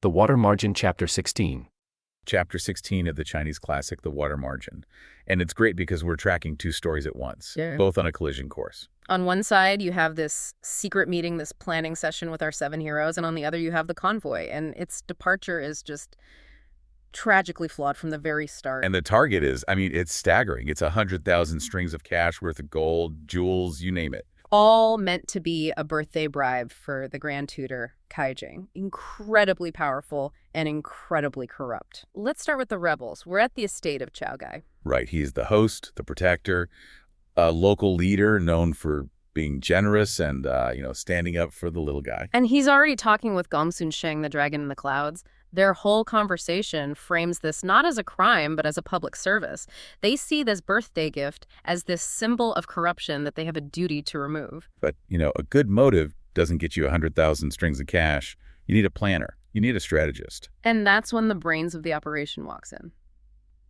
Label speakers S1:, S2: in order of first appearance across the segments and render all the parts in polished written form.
S1: The Water Margin, Chapter 16.
S2: Chapter 16 of the Chinese classic, The Water Margin. And it's great because we're tracking two stories at once, both on a collision course.
S3: On one side, you have this secret meeting, this planning session with our 7 heroes, and on the other, you have the convoy. And its departure is just tragically flawed from the very start.
S2: And the target is, it's staggering. It's 100,000 strings of cash worth of gold, jewels, you name it.
S3: All meant to be a birthday bribe for the Grand Tutor, Kai Jing. Incredibly powerful and incredibly corrupt. Let's start with the rebels. We're at the estate of Chao Gai.
S2: Right. He's the host, the protector, a local leader known for being generous and, standing up for the little guy.
S3: And he's already talking with Gongsun Sheng, the dragon in the clouds. Their whole conversation frames this not as a crime, but as a public service. They see this birthday gift as this symbol of corruption that they have a duty to remove.
S2: But, a good motive doesn't get you 100,000 strings of cash. You need a planner. You need a strategist.
S3: And that's when the brains of the operation walks in.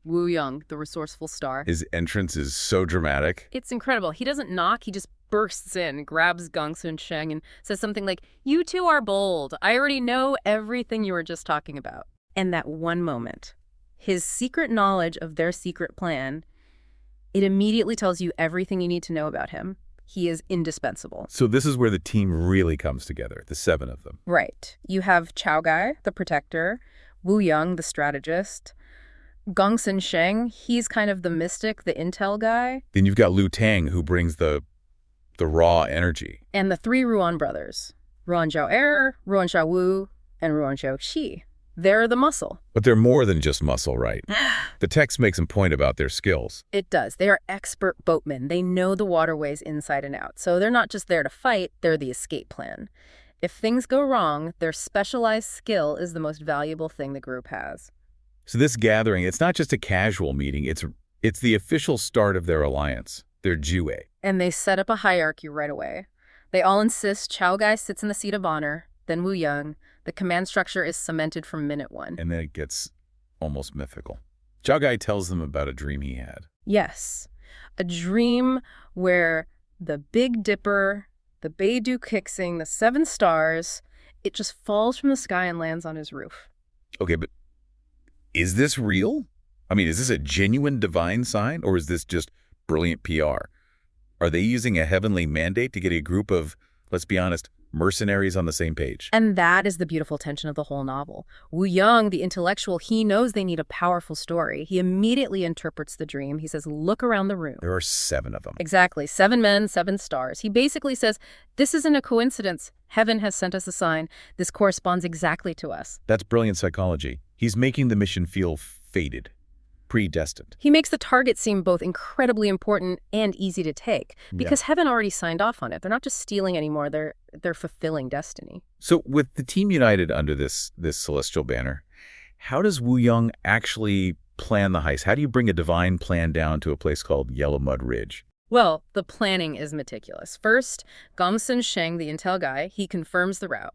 S3: Wu Young, the resourceful star.
S2: His entrance is so dramatic.
S3: It's incredible. He doesn't knock, he just bursts in, grabs Gongsun Sheng and says something like, "You two are bold. I already know everything you were just talking about." And that one moment, his secret knowledge of their secret plan, it immediately tells you everything you need to know about him. He is indispensable.
S2: So this is where the team really comes together, the 7 of them.
S3: Right. You have Chao Gai, the protector, Wu Young, the strategist, Gongsun Sheng, he's kind of the mystic, the intel guy.
S2: Then you've got Liu Tang, who brings the raw energy.
S3: And the 3 Ruan brothers, Ruan Zhao Er, Ruan Zhao Wu, and Ruan Zhao Qi. They're the muscle.
S2: But they're more than just muscle, right? The text makes a point about their skills.
S3: It does. They are expert boatmen. They know the waterways inside and out. So they're not just there to fight, they're the escape plan. If things go wrong, their specialized skill is the most valuable thing the group has.
S2: So this gathering, it's not just a casual meeting, it's the official start of their alliance, their Jue.
S3: And they set up a hierarchy right away. They all insist Chao Gai sits in the seat of honor, then Wu Young. The command structure is cemented from minute 1.
S2: And then it gets almost mythical. Chao Gai tells them about a dream he had.
S3: Yes, a dream where the Big Dipper, the Beidou Kixing, the 7 stars, it just falls from the sky and lands on his roof.
S2: Okay, but is this real? Is this a genuine divine sign, or is this just brilliant PR? Are they using a heavenly mandate to get a group of, let's be honest, mercenaries on the same page?
S3: And that is the beautiful tension of the whole novel. Wu Young, the intellectual, he knows they need a powerful story. He immediately interprets the dream. He says, look around the room.
S2: There are 7 of them.
S3: Exactly. 7 men, 7 stars. He basically says, this isn't a coincidence. Heaven has sent us a sign. This corresponds exactly to us.
S2: That's brilliant psychology. He's making the mission feel fated, predestined.
S3: He makes the target seem both incredibly important and easy to take because Heaven already signed off on it. They're not just stealing anymore. They're fulfilling destiny.
S2: So with the team united under this celestial banner, how does Wu Young actually plan the heist? How do you bring a divine plan down to a place called Yellow Mud Ridge?
S3: Well, the planning is meticulous. First, Gongsun Sheng, the intel guy, he confirms the route.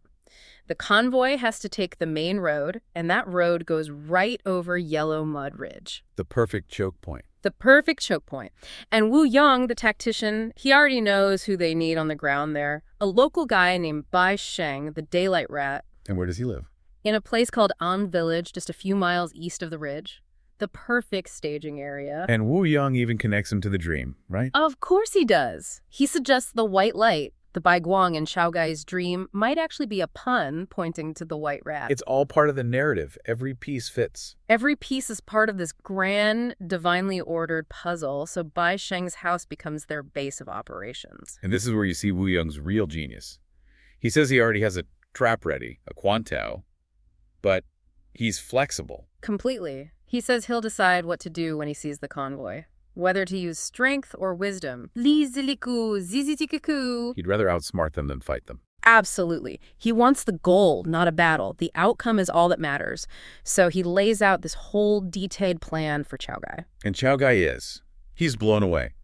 S3: The convoy has to take the main road, and that road goes right over Yellow Mud Ridge.
S2: The perfect choke point.
S3: The perfect choke point. And Wu Young, the tactician, he already knows who they need on the ground there. A local guy named Bai Sheng, the daylight rat.
S2: And where does he live?
S3: In a place called An Village, just a few miles east of the ridge. The perfect staging area.
S2: And Wu Young even connects him to the dream, right?
S3: Of course he does. He suggests the white light, the Bai Guang in Chao Gai's dream, might actually be a pun pointing to the white rat.
S2: It's all part of the narrative. Every piece fits.
S3: Every piece is part of this grand, divinely ordered puzzle, so Bai Sheng's house becomes their base of operations.
S2: And this is where you see Wu Young's real genius. He says he already has a trap ready, a Quantao, but he's flexible.
S3: Completely. He says he'll decide what to do when he sees the convoy. Whether to use strength or wisdom. Li ziliku, zizitikuku.
S2: He'd rather outsmart them than fight them.
S3: Absolutely. He wants the goal, not a battle. The outcome is all that matters. So he lays out this whole detailed plan for Chao Gai.
S2: And Chao Gai he's blown away.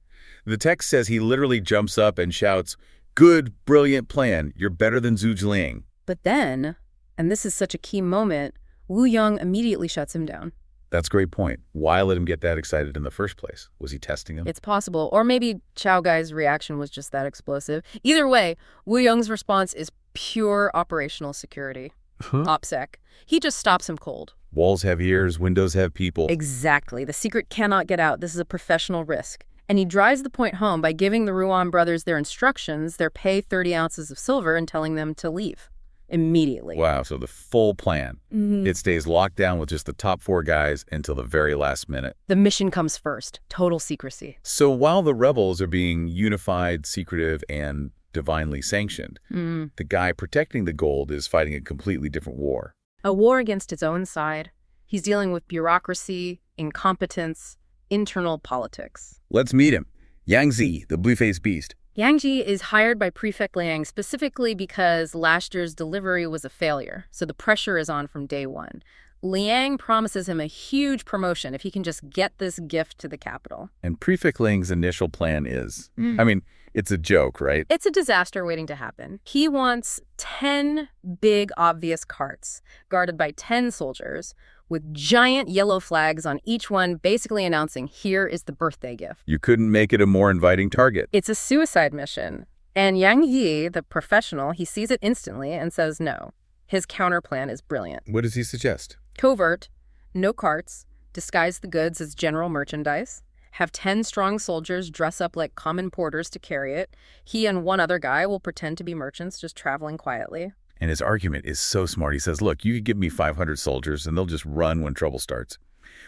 S2: The text says he literally jumps up and shouts, "Good, brilliant plan. You're better than Zhu Jling."
S3: But then, and this is such a key moment, Wu Young immediately shuts him down.
S2: That's a great point. Why let him get that excited in the first place? Was he testing him?
S3: It's possible. Or maybe Chao Gai's reaction was just that explosive. Either way, Wu Young's response is pure operational security. OPSEC. He just stops him cold.
S2: Walls have ears, windows have people.
S3: Exactly. The secret cannot get out. This is a professional risk. And he drives the point home by giving the Ruan brothers their instructions, their pay 30 ounces of silver, and telling them to leave immediately.
S2: Wow, so the full plan. It stays locked down with just the top 4 guys until the very last minute.
S3: The mission comes first. Total secrecy.
S2: So while the rebels are being unified, secretive, and divinely sanctioned, the guy protecting the gold is fighting a completely different war.
S3: A war against his own side. He's dealing with bureaucracy, incompetence, internal politics.
S2: Let's meet him. Yang Zi, the blue-faced beast.
S3: Yang Ji is hired by Prefect Liang specifically because last year's delivery was a failure, so the pressure is on from day one. Liang promises him a huge promotion if he can just get this gift to the capital.
S2: And Prefect Ling's initial plan is, I mean, it's a joke, right?
S3: It's a disaster waiting to happen. He wants 10 big, obvious carts guarded by 10 soldiers with giant yellow flags on each one, basically announcing, here is the birthday gift.
S2: You couldn't make it a more inviting target.
S3: It's a suicide mission. And Yang Yi, the professional, he sees it instantly and says no. His counterplan is brilliant.
S2: What does he suggest?
S3: Covert, no carts, disguise the goods as general merchandise, have 10 strong soldiers dress up like common porters to carry it. He and one other guy will pretend to be merchants just traveling quietly.
S2: And his argument is so smart. He says, look, you could give me 500 soldiers and they'll just run when trouble starts.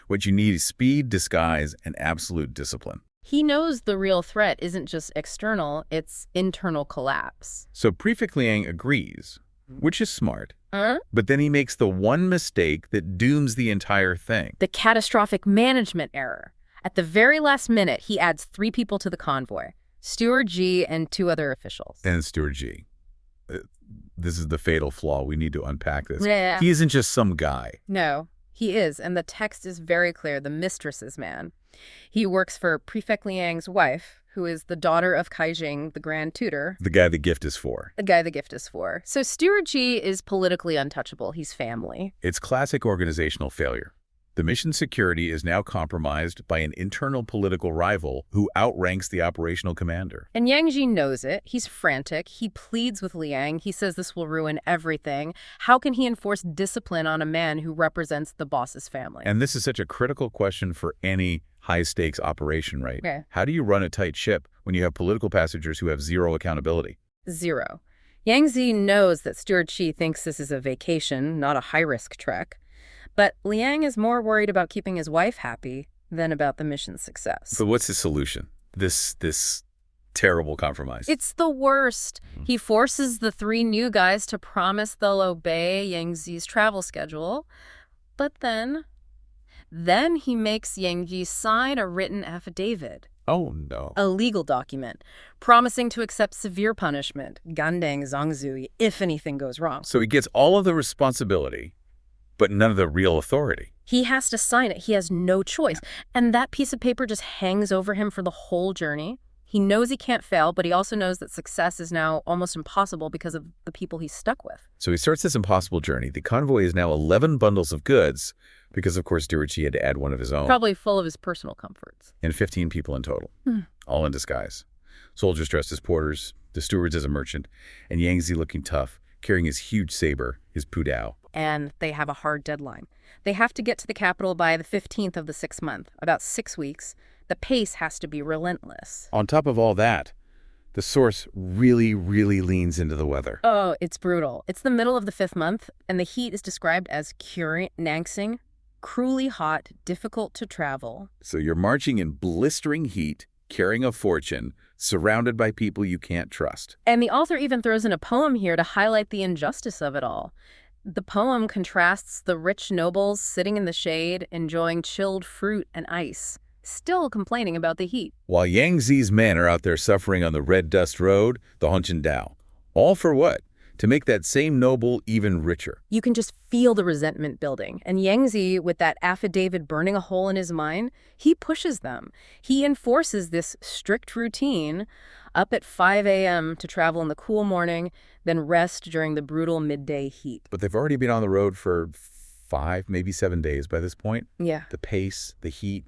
S2: What you need is speed, disguise, and absolute discipline.
S3: He knows the real threat isn't just external, it's internal collapse.
S2: So Prefect Liang agrees, which is smart. But then he makes the one mistake that dooms the entire thing.
S3: The catastrophic management error. At the very last minute, he adds 3 people to the convoy, Steward G and 2 other officials.
S2: And Steward G. This is the fatal flaw. We need to unpack this.
S3: Yeah.
S2: He isn't just some guy.
S3: No, he is, and the text is very clear, the mistress's man. He works for Prefect Liang's wife, who is the daughter of Kaijing, the grand tutor.
S2: The guy the gift is for.
S3: The guy the gift is for. So Steward G is politically untouchable. He's family.
S2: It's classic organizational failure. The mission's security is now compromised by an internal political rival who outranks the operational commander.
S3: And Yang Ji knows it. He's frantic. He pleads with Liang. He says this will ruin everything. How can he enforce discipline on a man who represents the boss's family?
S2: And this is such a critical question for any high-stakes operation, right?
S3: Yeah.
S2: How do you run a tight ship when you have political passengers who have zero accountability?
S3: 0. Yang Zi knows that Steward Chi thinks this is a vacation, not a high-risk trek. But Liang is more worried about keeping his wife happy than about the mission's success.
S2: But what's his solution? This terrible compromise.
S3: It's the worst. He forces the 3 new guys to promise they'll obey Yang Zi's travel schedule. But then he makes Yang Ji sign a written affidavit.
S2: Oh, no.
S3: A legal document promising to accept severe punishment, gandeng zangzui, if anything goes wrong.
S2: So he gets all of the responsibility, but none of the real authority.
S3: He has to sign it. He has no choice. And that piece of paper just hangs over him for the whole journey. He knows he can't fail, but he also knows that success is now almost impossible because of the people he's stuck with.
S2: So he starts this impossible journey. The convoy is now 11 bundles of goods because, of course, Steward Chi had to add one of his own.
S3: Probably full of his personal comforts.
S2: And 15 people in total, all in disguise. Soldiers dressed as porters, the stewards as a merchant, and Yang Zi looking tough, carrying his huge saber, his pudao.
S3: And they have a hard deadline. They have to get to the capital by the 15th of the 6th month, about 6 weeks. The pace has to be relentless.
S2: On top of all that, the source really, really leans into the weather.
S3: Oh, it's brutal. It's the middle of the 5th month, and the heat is described as Nangsing, cruelly hot, difficult to travel.
S2: So you're marching in blistering heat, carrying a fortune, surrounded by people you can't trust.
S3: And the author even throws in a poem here to highlight the injustice of it all. The poem contrasts the rich nobles sitting in the shade, enjoying chilled fruit and ice, still complaining about the heat.
S2: While Yang Zi's men are out there suffering on the red dust road, the Hunshan Dao. All for what? To make that same noble even richer.
S3: You can just feel the resentment building. And Yang Zi, with that affidavit burning a hole in his mind, he pushes them. He enforces this strict routine, up at 5 a.m. to travel in the cool morning, then rest during the brutal midday heat.
S2: But they've already been on the road for 5, maybe 7 days by this point.
S3: Yeah.
S2: The pace, the heat,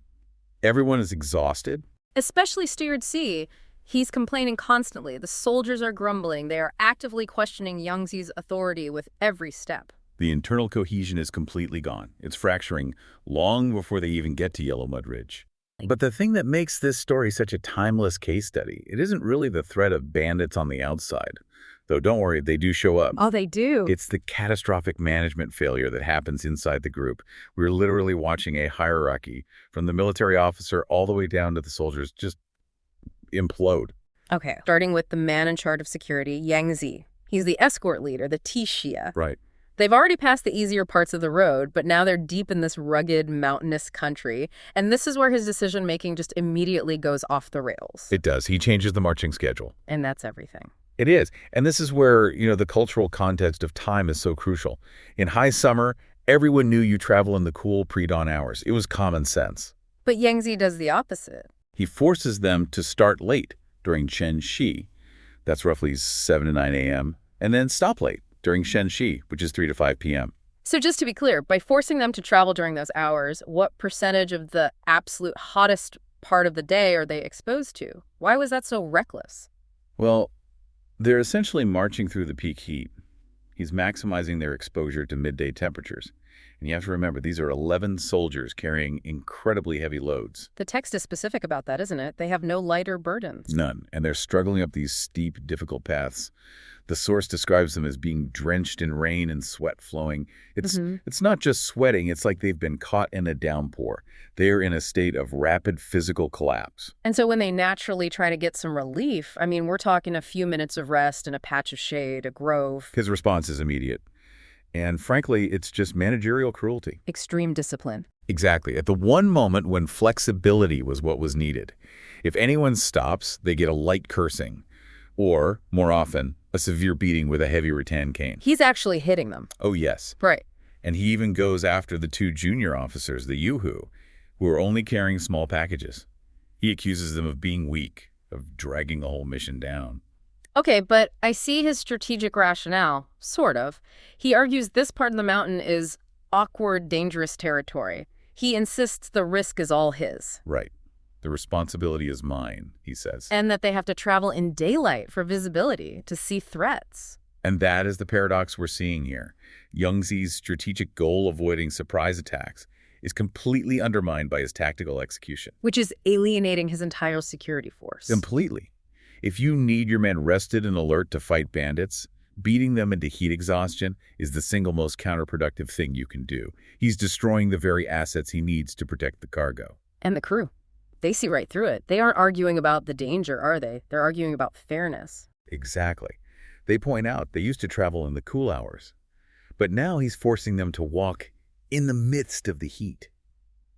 S2: everyone is exhausted.
S3: Especially Steward C. He's complaining constantly. The soldiers are grumbling. They are actively questioning Yang Zi's authority with every step.
S2: The internal cohesion is completely gone. It's fracturing long before they even get to Yellow Mud Ridge. But the thing that makes this story such a timeless case study, it isn't really the threat of bandits on the outside. Though don't worry, they do show up.
S3: Oh, they do.
S2: It's the catastrophic management failure that happens inside the group. We're literally watching a hierarchy from the military officer all the way down to the soldiers just implode.
S3: Okay, starting with the man in charge of security, Yang Zi. He's the escort leader, the Tixia.
S2: Right.
S3: They've already passed the easier parts of the road, but now they're deep in this rugged, mountainous country. And this is where his decision-making just immediately goes off the rails.
S2: It does. He changes the marching schedule.
S3: And that's everything.
S2: It is. And this is where, the cultural context of time is so crucial. In high summer, everyone knew you travel in the cool pre-dawn hours. It was common sense.
S3: But Yang Zi does the opposite.
S2: He forces them to start late during Chen Shi. That's roughly 7 to 9 a.m. And then stop late during Shen Shi, which is 3 to 5 p.m.
S3: So just to be clear, by forcing them to travel during those hours, what percentage of the absolute hottest part of the day are they exposed to? Why was that so reckless?
S2: Well, they're essentially marching through the peak heat. He's maximizing their exposure to midday temperatures. And you have to remember, these are 11 soldiers carrying incredibly heavy loads.
S3: The text is specific about that, isn't it? They have no lighter burdens.
S2: None. And they're struggling up these steep, difficult paths. The source describes them as being drenched in rain and sweat flowing. It's not just sweating. It's like they've been caught in a downpour. They're in a state of rapid physical collapse.
S3: And so when they naturally try to get some relief, we're talking a few minutes of rest in a patch of shade, a grove.
S2: His response is immediate. And frankly, it's just managerial cruelty.
S3: Extreme discipline.
S2: Exactly. At the one moment when flexibility was what was needed. If anyone stops, they get a light cursing. Or, more often, a severe beating with a heavy rattan cane.
S3: He's actually hitting them.
S2: Oh, yes.
S3: Right.
S2: And he even goes after the 2 junior officers, the Yuhu, who are only carrying small packages. He accuses them of being weak, of dragging the whole mission down.
S3: Okay, but I see his strategic rationale, sort of. He argues this part of the mountain is awkward, dangerous territory. He insists the risk is all his.
S2: Right. The responsibility is mine, he says.
S3: And that they have to travel in daylight for visibility, to see threats.
S2: And that is the paradox we're seeing here. Yang Zi's strategic goal, avoiding surprise attacks, is completely undermined by his tactical execution.
S3: Which is alienating his entire security force.
S2: Completely. If you need your men rested and alert to fight bandits, beating them into heat exhaustion is the single most counterproductive thing you can do. He's destroying the very assets he needs to protect the cargo.
S3: And the crew. They see right through it. They aren't arguing about the danger, are they? They're arguing about fairness.
S2: Exactly. They point out they used to travel in the cool hours. But now he's forcing them to walk in the midst of the heat.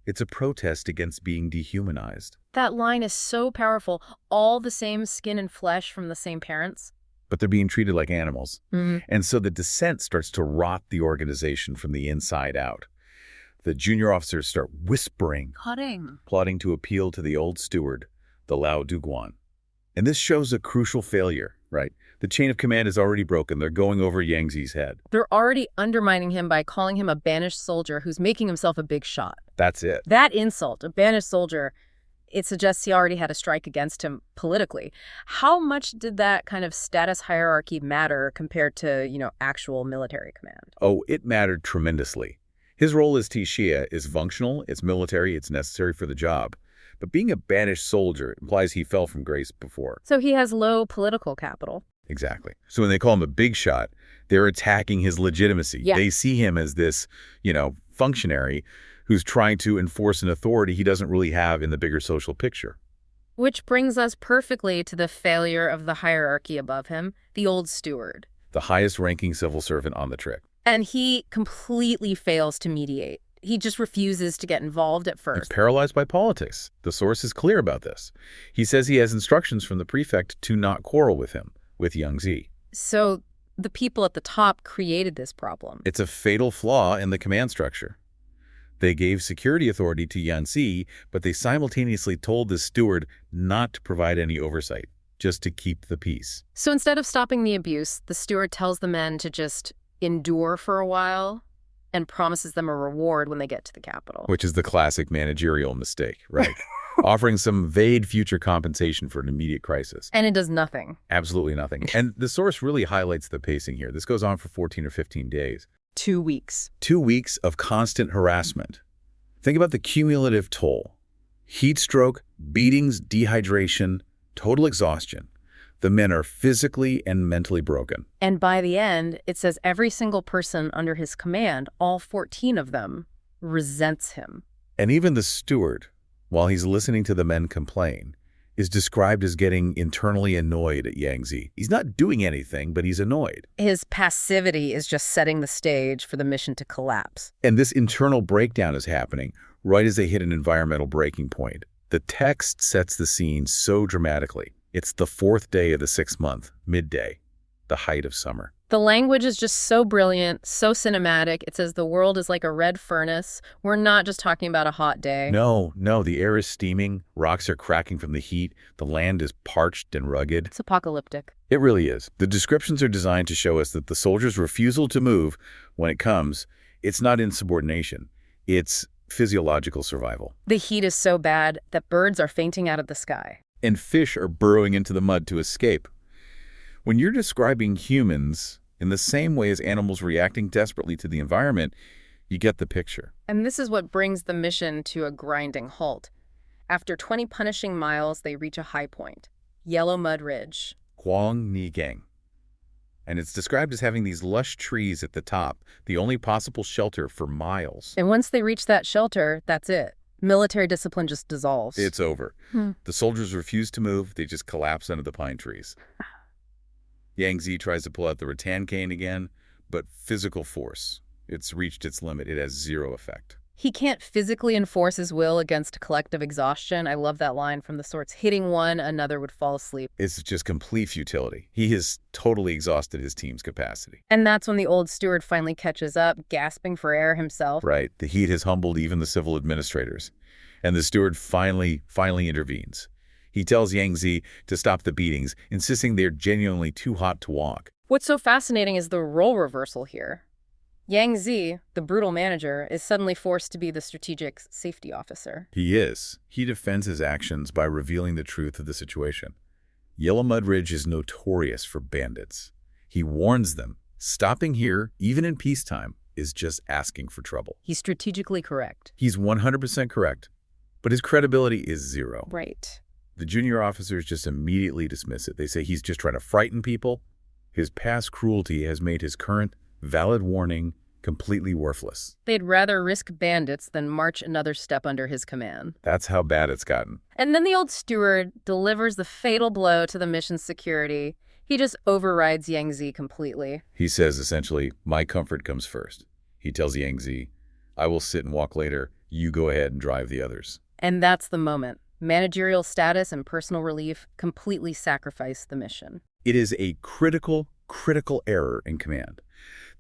S2: It's a protest against being dehumanized.
S3: That line is so powerful. All the same skin and flesh from the same parents.
S2: But they're being treated like animals.
S3: Mm-hmm.
S2: And so the dissent starts to rot the organization from the inside out. The junior officers start whispering, plotting to appeal to the old steward, the Lao Duguan. And this shows a crucial failure, right? The chain of command is already broken. They're going over Yang Zi's head.
S3: They're already undermining him by calling him a banished soldier who's making himself a big shot.
S2: That's it.
S3: That insult, a banished soldier, it suggests he already had a strike against him politically. How much did that kind of status hierarchy matter compared to, actual military command?
S2: Oh, it mattered tremendously. His role as Tixia is functional, it's military, it's necessary for the job. But being a banished soldier implies he fell from grace before.
S3: So he has low political capital.
S2: Exactly. So when they call him a big shot, they're attacking his legitimacy.
S3: Yeah.
S2: They see him as this, functionary who's trying to enforce an authority he doesn't really have in the bigger social picture.
S3: Which brings us perfectly to the failure of the hierarchy above him, the old steward.
S2: The highest-ranking civil servant on the trip.
S3: And he completely fails to mediate. He just refuses to get involved at first.
S2: He's paralyzed by politics. The source is clear about this. He says he has instructions from the prefect to not quarrel with him, with Yang Zi.
S3: So the people at the top created this problem.
S2: It's a fatal flaw in the command structure. They gave security authority to Yang Zi, but they simultaneously told the steward not to provide any oversight, just to keep the peace.
S3: So instead of stopping the abuse, the steward tells the men to just endure for a while and promises them a reward when they get to the capital.
S2: Which is the classic managerial mistake, right? Offering some vague future compensation for an immediate crisis.
S3: And it does nothing.
S2: Absolutely nothing. And the source really highlights the pacing here. This goes on for 14 or 15 days.
S3: 2 weeks.
S2: 2 weeks of constant harassment. Think about the cumulative toll. Heat stroke, beatings, dehydration, total exhaustion. The men are physically and mentally broken.
S3: And by the end, it says every single person under his command, all 14 of them, resents him.
S2: And even the steward, while he's listening to the men complain, is described as getting internally annoyed at Yang Zi. He's not doing anything, but he's annoyed.
S3: His passivity is just setting the stage for the mission to collapse.
S2: And this internal breakdown is happening right as they hit an environmental breaking point. The text sets the scene so dramatically. It's the 4th day of the 6th month, midday, the height of summer.
S3: The language is just so brilliant, so cinematic. It says the world is like a red furnace. We're not just talking about a hot day.
S2: No, the air is steaming, rocks are cracking from the heat, the land is parched and rugged.
S3: It's apocalyptic.
S2: It really is. The descriptions are designed to show us that the soldiers' refusal to move, when it comes, it's not insubordination. It's physiological survival.
S3: The heat is so bad that birds are fainting out of the sky.
S2: And fish are burrowing into the mud to escape. When you're describing humans in the same way as animals reacting desperately to the environment, you get the picture.
S3: And this is what brings the mission to a grinding halt. After 20 punishing miles, they reach a high point, Yellow Mud Ridge.
S2: Guang Ni Gang. And it's described as having these lush trees at the top, the only possible shelter for miles.
S3: And once they reach that shelter, that's it. Military discipline just dissolves.
S2: It's over. The soldiers refuse to move. They just collapse under the pine trees. Yang Zi tries to pull out the rattan cane again, but physical force. It's reached its limit. It has zero effect.
S3: He can't physically enforce his will against collective exhaustion. I love that line from the sorts, hitting one, another would fall asleep.
S2: It's just complete futility. He has totally exhausted his team's capacity.
S3: And that's when the old steward finally catches up, gasping for air himself.
S2: Right. The heat has humbled even the civil administrators. And the steward finally intervenes. He tells Yang Zi to stop the beatings, insisting they're genuinely too hot to walk.
S3: What's so fascinating is the role reversal here. Yang Zi, the brutal manager, is suddenly forced to be the strategic safety officer.
S2: He is. He defends his actions by revealing the truth of the situation. Yellow Mud Ridge is notorious for bandits. He warns them, stopping here, even in peacetime, is just asking for trouble.
S3: He's strategically correct.
S2: He's 100% correct, but his credibility is zero.
S3: Right.
S2: The junior officers just immediately dismiss it. They say he's just trying to frighten people. His past cruelty has made his current valid warning completely worthless.
S3: They'd rather risk bandits than march another step under his command.
S2: That's how bad it's gotten.
S3: And then the old steward delivers the fatal blow to the mission's security. He just overrides Yang Zi completely.
S2: He says, essentially, my comfort comes first. He tells Yang Zi, I will sit and walk later. You go ahead and drive the others.
S3: And that's the moment. Managerial status and personal relief completely sacrifice the mission.
S2: It is a critical error in command.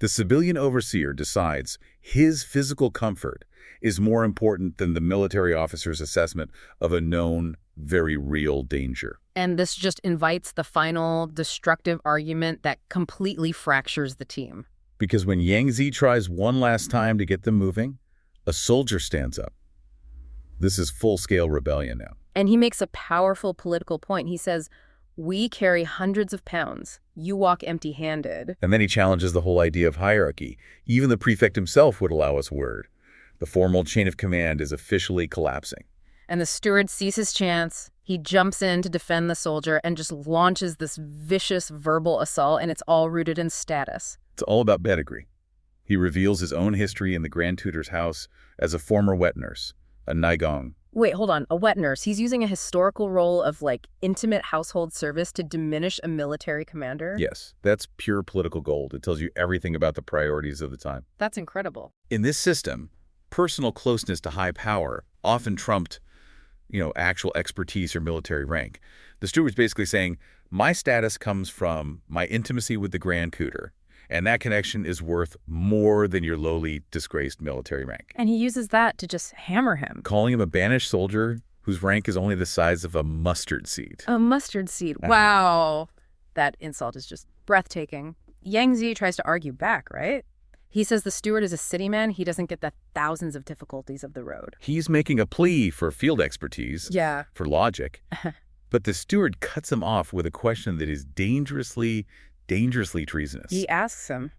S2: The civilian overseer decides his physical comfort is more important than the military officer's assessment of a known, very real danger.
S3: And this just invites the final destructive argument that completely fractures the team.
S2: Because when Yang Zi tries one last time to get them moving, a soldier stands up. This is full-scale rebellion now.
S3: And he makes a powerful political point. He says, we carry hundreds of pounds. You walk empty-handed.
S2: And then he challenges the whole idea of hierarchy. Even the prefect himself would allow us word. The formal chain of command is officially collapsing.
S3: And the steward sees his chance. He jumps in to defend the soldier and just launches this vicious verbal assault, and it's all rooted in status.
S2: It's all about pedigree. He reveals his own history in the Grand Tutor's house as a former wet nurse, a Naigong.
S3: Wait, hold on. A wet nurse. He's using a historical role of, intimate household service to diminish a military commander?
S2: Yes, that's pure political gold. It tells you everything about the priorities of the time.
S3: That's incredible.
S2: In this system, personal closeness to high power often trumped, actual expertise or military rank. The steward's basically saying, my status comes from my intimacy with the Grand Tutor, and that connection is worth more than your lowly, disgraced military rank.
S3: And he uses that to just hammer him.
S2: Calling him a banished soldier whose rank is only the size of a mustard seed.
S3: A mustard seed. Wow. That insult is just breathtaking. Yang Zi tries to argue back, right? He says the steward is a city man. He doesn't get the thousands of difficulties of the road.
S2: He's making a plea for field expertise.
S3: Yeah.
S2: For logic. But the steward cuts him off with a question that is dangerously treasonous.
S3: He asks him,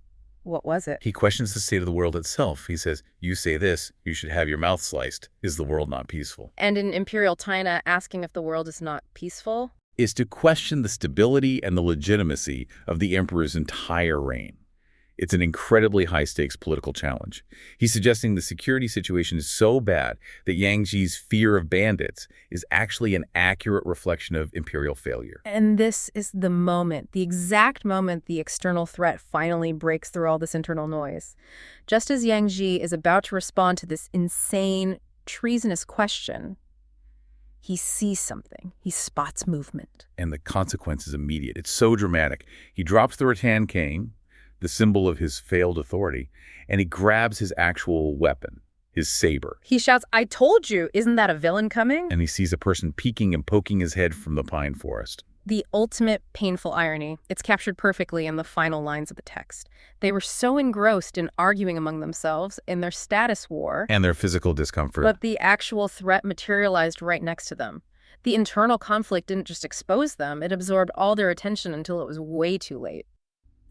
S3: What was it?
S2: He questions the state of the world itself. He says, you say this, you should have your mouth sliced. Is the world not peaceful?
S3: And in Imperial China, asking if the world is not peaceful?
S2: Is to question the stability and the legitimacy of the emperor's entire reign. It's an incredibly high-stakes political challenge. He's suggesting the security situation is so bad that Yang Ji's fear of bandits is actually an accurate reflection of imperial failure.
S3: And this is the moment, the exact moment the external threat finally breaks through all this internal noise. Just as Yang Ji is about to respond to this insane, treasonous question, he sees something. He spots movement.
S2: And the consequence is immediate. It's so dramatic. He drops the rattan cane, the symbol of his failed authority, and he grabs his actual weapon, his saber.
S3: He shouts, "I told you, isn't that a villain coming?"
S2: And he sees a person peeking and poking his head from the pine forest.
S3: The ultimate painful irony. It's captured perfectly in the final lines of the text. They were so engrossed in arguing among themselves in their status war,
S2: And their physical discomfort.
S3: but the actual threat materialized right next to them. The internal conflict didn't just expose them, it absorbed all their attention until it was way too late.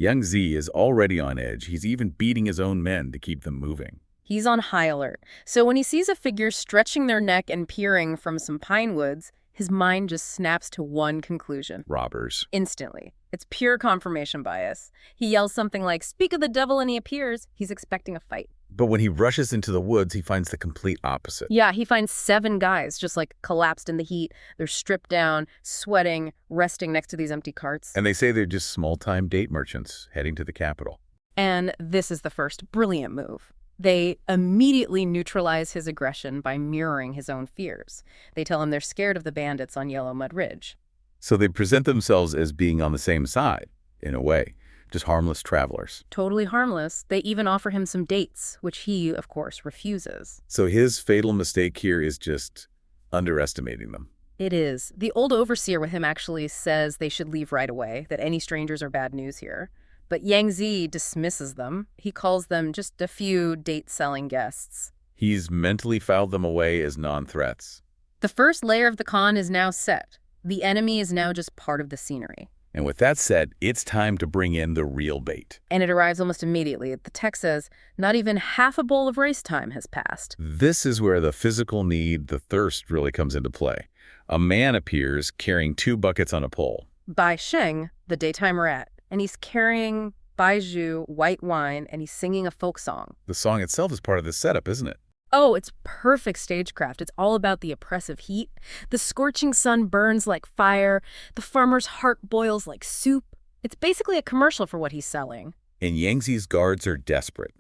S2: Yang Zi is already on edge. He's even beating his own men to keep them moving.
S3: He's on high alert. So when he sees a figure stretching their neck and peering from some pine woods, his mind just snaps to one conclusion.
S2: Robbers.
S3: Instantly. It's pure confirmation bias. He yells something like, "Speak of the devil," and he appears. He's expecting a fight.
S2: But when he rushes into the woods, he finds the complete opposite.
S3: Yeah, he finds 7 guys just like collapsed in the heat. They're stripped down, sweating, resting next to these empty carts.
S2: And they say they're just small-time date merchants heading to the capital.
S3: And this is the first brilliant move. They immediately neutralize his aggression by mirroring his own fears. They tell him they're scared of the bandits on Yellow Mud Ridge.
S2: So they present themselves as being on the same side, in a way. Just harmless travelers.
S3: Totally harmless. They even offer him some dates, which he, of course, refuses.
S2: So his fatal mistake here is just underestimating them.
S3: It is. The old overseer with him actually says they should leave right away, that any strangers are bad news here. But Yang Zi dismisses them. He calls them just a few date-selling guests.
S2: He's mentally filed them away as non-threats.
S3: The first layer of the con is now set. The enemy is now just part of the scenery.
S2: And with that said, it's time to bring in the real bait.
S3: And it arrives almost immediately. The text says, not even half a bowl of race time has passed.
S2: This is where the physical need, the thirst, really comes into play. A man appears carrying 2 buckets on a pole.
S3: Bai Sheng, the daytime rat, and he's carrying Baiju white wine, and he's singing a folk song.
S2: The song itself is part of the setup, isn't it?
S3: Oh, it's perfect stagecraft. It's all about the oppressive heat. The scorching sun burns like fire. The farmer's heart boils like soup. It's basically a commercial for what he's selling.
S2: And Yang Zi's guards are desperate.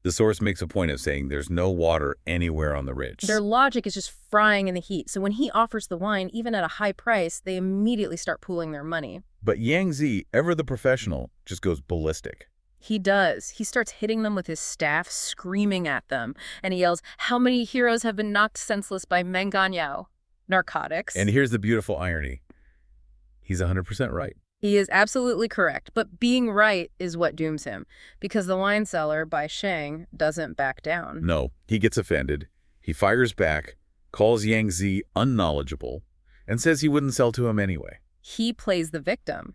S2: The source makes a point of saying there's no water anywhere on the ridge.
S3: Their logic is just frying in the heat. So when he offers the wine, even at a high price, they immediately start pooling their money.
S2: But Yang Zi, ever the professional, just goes ballistic.
S3: He does. He starts hitting them with his staff, screaming at them. And he yells, "How many heroes have been knocked senseless by Menganyao?" Narcotics.
S2: And here's the beautiful irony. He's 100% right.
S3: He is absolutely correct, but being right is what dooms him, because the wine seller, Bai Sheng, doesn't back down.
S2: No, he gets offended. He fires back, calls Yang Zi unknowledgeable, and says he wouldn't sell to him anyway.
S3: He plays the victim.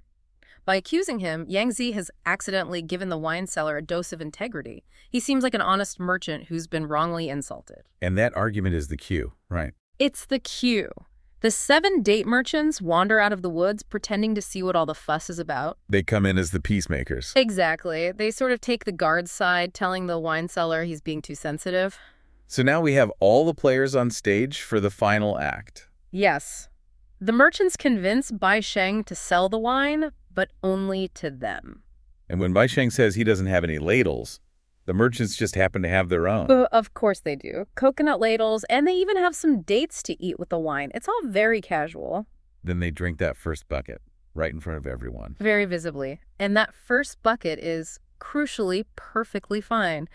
S3: By accusing him, Yang Zi has accidentally given the wine seller a dose of integrity. He seems like an honest merchant who's been wrongly insulted.
S2: And that argument is the cue, right?
S3: It's the cue. The 7 date merchants wander out of the woods pretending to see what all the fuss is about.
S2: They come in as the peacemakers.
S3: Exactly. They sort of take the guard's side, telling the wine seller he's being too sensitive.
S2: So now we have all the players on stage for the final act.
S3: Yes. The merchants convince Bai Sheng to sell the wine, but only to them.
S2: And when Bai Sheng says he doesn't have any ladles, the merchants just happen to have their own.
S3: Of course they do. Coconut ladles, and they even have some dates to eat with the wine. It's all very casual.
S2: Then they drink that first bucket, right in front of everyone.
S3: Very visibly. And that first bucket is, crucially, perfectly fine.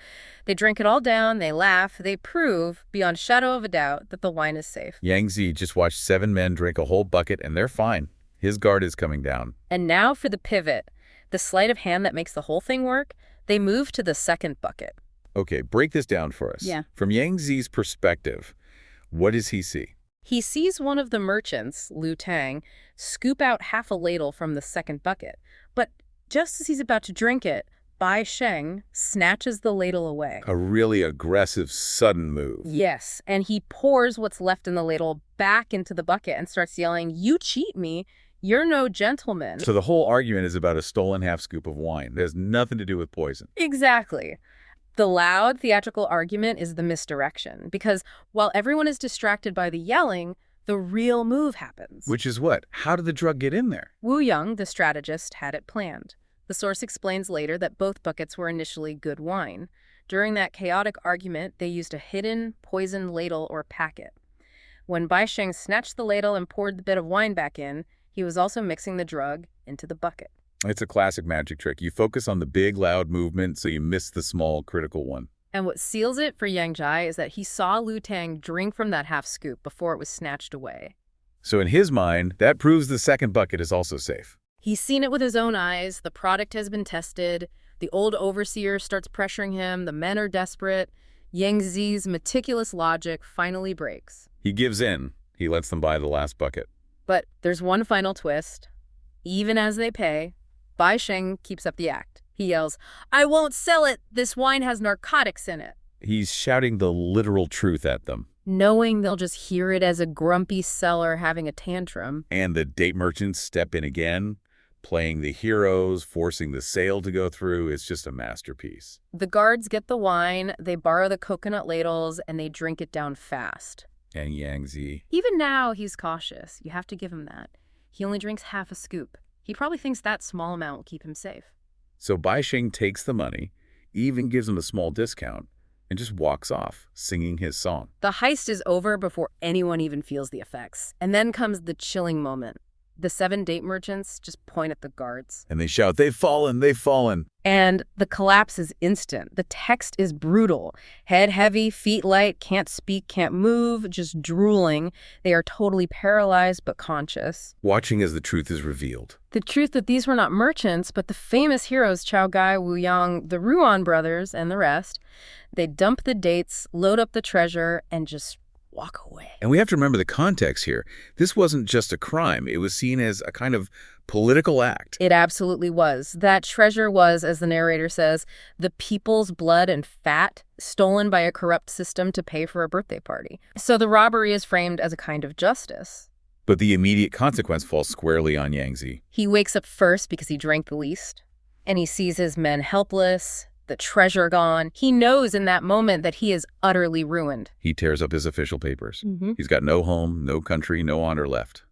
S3: They drink it all down, they laugh, they prove, beyond shadow of a doubt, that the wine is safe.
S2: Yang Zi just watched 7 men drink a whole bucket, and they're fine. His guard is coming down.
S3: And now for the pivot. The sleight of hand that makes the whole thing work. They move to the second bucket.
S2: Okay, break this down for us.
S3: Yeah.
S2: From Yang Zi's perspective, what does he see?
S3: He sees one of the merchants, Liu Tang, scoop out half a ladle from the second bucket. But just as he's about to drink it, Bai Sheng snatches the ladle away.
S2: A really aggressive, sudden move.
S3: Yes, and he pours what's left in the ladle back into the bucket and starts yelling, "You cheat me! You're no gentleman."
S2: So the whole argument is about a stolen half scoop of wine. It has nothing to do with poison.
S3: Exactly. The loud theatrical argument is the misdirection, because while everyone is distracted by the yelling, the real move happens.
S2: Which is what? How did the drug get in there?
S3: Wu Yang, the strategist, had it planned. The source explains later that both buckets were initially good wine. During that chaotic argument, they used a hidden poison ladle or packet. When Bai Sheng snatched the ladle and poured the bit of wine back in, he was also mixing the drug into the bucket.
S2: It's a classic magic trick. You focus on the big, loud movement, so you miss the small, critical one.
S3: And what seals it for Yang Jai is that he saw Lu Tang drink from that half scoop before it was snatched away.
S2: So in his mind, that proves the second bucket is also safe.
S3: He's seen it with his own eyes. The product has been tested. The old overseer starts pressuring him. The men are desperate. Yang Zi's meticulous logic finally breaks.
S2: He gives in. He lets them buy the last bucket.
S3: But there's one final twist. Even as they pay, Bai Sheng keeps up the act. He yells, "I won't sell it! This wine has narcotics in it!"
S2: He's shouting the literal truth at them.
S3: Knowing they'll just hear it as a grumpy seller having a tantrum.
S2: And the date merchants step in again, playing the heroes, forcing the sale to go through. It's just a masterpiece.
S3: The guards get the wine, they borrow the coconut ladles, and they drink it down fast.
S2: And Yang Zi.
S3: Even now, he's cautious. You have to give him that. He only drinks half a scoop. He probably thinks that small amount will keep him safe.
S2: So Bai Sheng takes the money, even gives him a small discount, and just walks off, singing his song.
S3: The heist is over before anyone even feels the effects. And then comes the chilling moment. The 7 date merchants just point at the guards.
S2: And they shout, "They've fallen, they've fallen."
S3: And the collapse is instant. The text is brutal. Head heavy, feet light, can't speak, can't move, just drooling. They are totally paralyzed but conscious.
S2: Watching as the truth is revealed.
S3: The truth that these were not merchants, but the famous heroes Chao Gai, Wu Yang, the Ruan brothers, and the rest. They dump the dates, load up the treasure, and just walk away.
S2: And we have to remember the context here. This wasn't just a crime. It was seen as a kind of political act.
S3: It absolutely was. That treasure was, as the narrator says, the people's blood and fat stolen by a corrupt system to pay for a birthday party. So the robbery is framed as a kind of justice.
S2: But the immediate consequence falls squarely on Yang Zi.
S3: He wakes up first because he drank the least, and he sees his men helpless, the treasure gone. He knows in that moment that he is utterly ruined.
S2: He tears up his official papers. He's got no home, no country, no honor left.